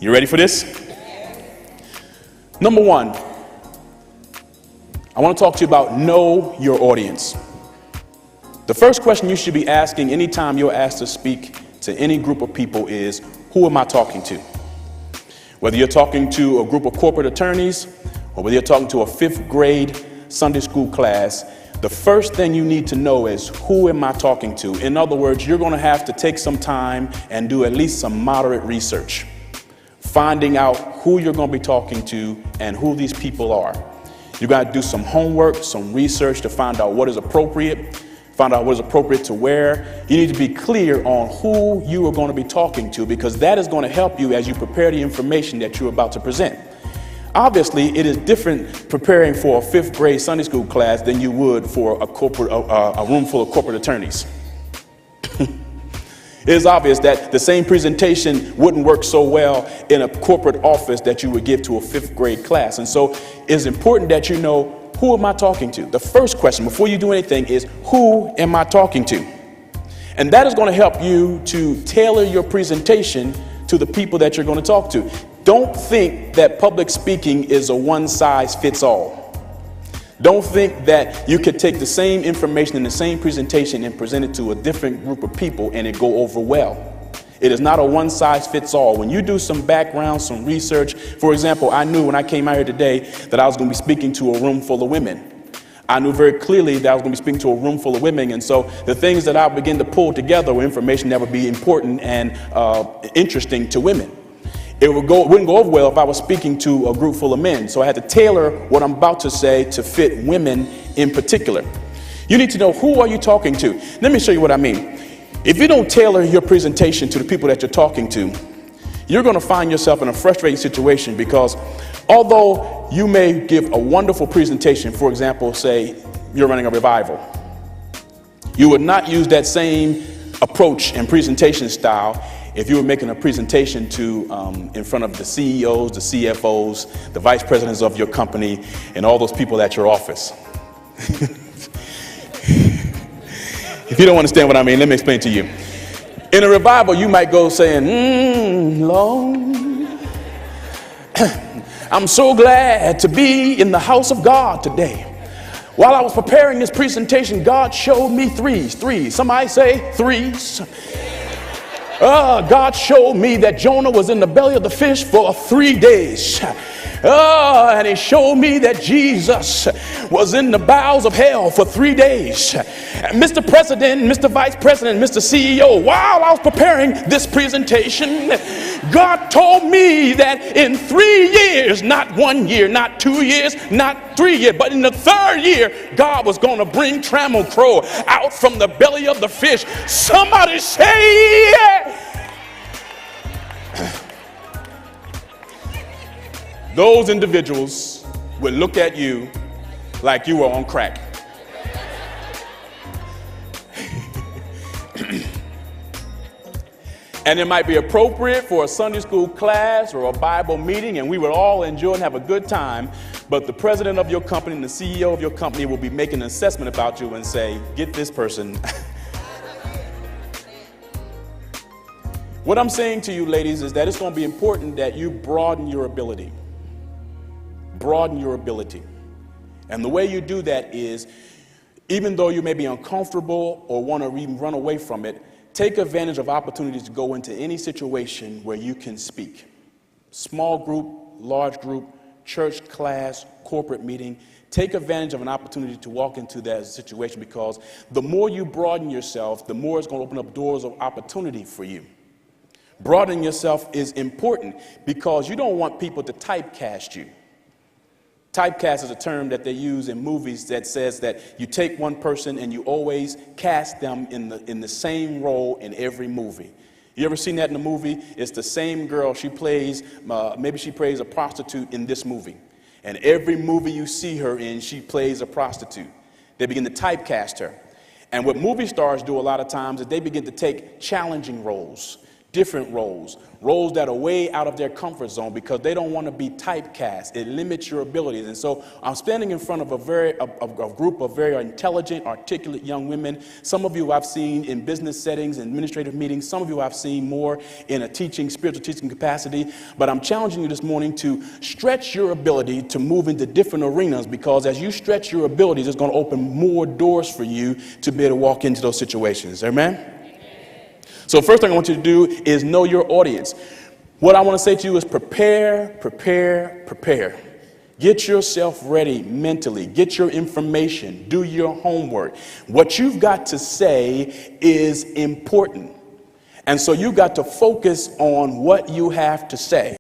You ready for this? Number one, I want to talk to you about know your audience. The first question you should be asking anytime you're asked to speak to any group of people is, who am I talking to? Whether you're talking to a group of corporate attorneys or whether you're talking to a 5th grade Sunday school class, the first thing you need to know is, who am I talking to? In other words, you're going to have to take some time and do at least some moderate research, finding out who you're going to be talking to and who these people are. You got to do some homework, some research to find out what is appropriate, find out what is appropriate to wear. You need to be clear on who you are going to be talking to, because that is going to help you as you prepare the information that you're about to present. Obviously, it is different preparing for a 5th grade Sunday school class than you would for a room full of corporate attorneys. It is obvious that the same presentation wouldn't work so well in a corporate office that you would give to a 5th grade class. And so it's important that you know, who am I talking to? The first question before you do anything is, who am I talking to? And that is going to help you to tailor your presentation to the people that you're going to talk to. Don't think that public speaking is a one-size-fits-all. Don't think that you could take the same information in the same presentation and present it to a different group of people and it go over well. It is not a one-size-fits-all. When you do some background, some research, for example, I knew when I came out here today that I was going to be speaking to a room full of women. I knew very clearly that I was going to be speaking to a room full of women, and so the things that I began to pull together were information that would be important and interesting to women. It wouldn't go over well if I was speaking to a group full of men. So I had to tailor what I'm about to say to fit women in particular. You need to know, who are you talking to? Let me show you what I mean. If you don't tailor your presentation to the people that you're talking to, you're going to find yourself in a frustrating situation, because although you may give a wonderful presentation, for example, say you're running a revival, you would not use that same approach and presentation style if you were making a presentation to in front of the CEOs, the CFOs, the vice presidents of your company, and all those people at your office. If you don't understand what I mean, let me explain to you. In a revival, you might go saying, Lord, I'm so glad to be in the house of God today. While I was preparing this presentation, God showed me threes. Somebody say threes. God showed me that Jonah was in the belly of the fish for 3 days. And he showed me that Jesus was in the bowels of hell for 3 days. Mr. President, Mr. Vice President, Mr. CEO, while I was preparing this presentation, God told me that in 3 years, not 1 year, not 2 years, not 3 years, but in the 3rd year, God was going to bring Trammel Crow out from the belly of the fish. Somebody say, yeah. Those individuals would look at you like you were on crack. And it might be appropriate for a Sunday school class or a Bible meeting, and we would all enjoy and have a good time, but the president of your company and the CEO of your company will be making an assessment about you and say, get this person. What I'm saying to you, ladies, is that it's going to be important that you broaden your ability. Broaden your ability. And the way you do that is, even though you may be uncomfortable or want to even run away from it, take advantage of opportunities to go into any situation where you can speak. Small group, large group, church class, corporate meeting. Take advantage of an opportunity to walk into that situation, because the more you broaden yourself, the more it's going to open up doors of opportunity for you. Broadening yourself is important because you don't want people to typecast you. Typecast is a term that they use in movies that says that you take one person and you always cast them in the same role in every movie. You ever seen that in a movie? It's the same girl. She plays, maybe she plays a prostitute in this movie. And every movie you see her in, she plays a prostitute. They begin to typecast her. And what movie stars do a lot of times is they begin to take challenging roles, different roles that are way out of their comfort zone because they don't want to be typecast. It limits your abilities. And so I'm standing in front of a group of very intelligent, articulate young women. Some of you I've seen in business settings, in administrative meetings. Some of you I've seen more in a spiritual teaching capacity. But I'm challenging you this morning to stretch your ability to move into different arenas, because as you stretch your abilities, it's going to open more doors for you to be able to walk into those situations. Amen? So first thing I want you to do is know your audience. What I want to say to you is prepare. Get yourself ready mentally. Get your information. Do your homework. What you've got to say is important. And so you've got to focus on what you have to say.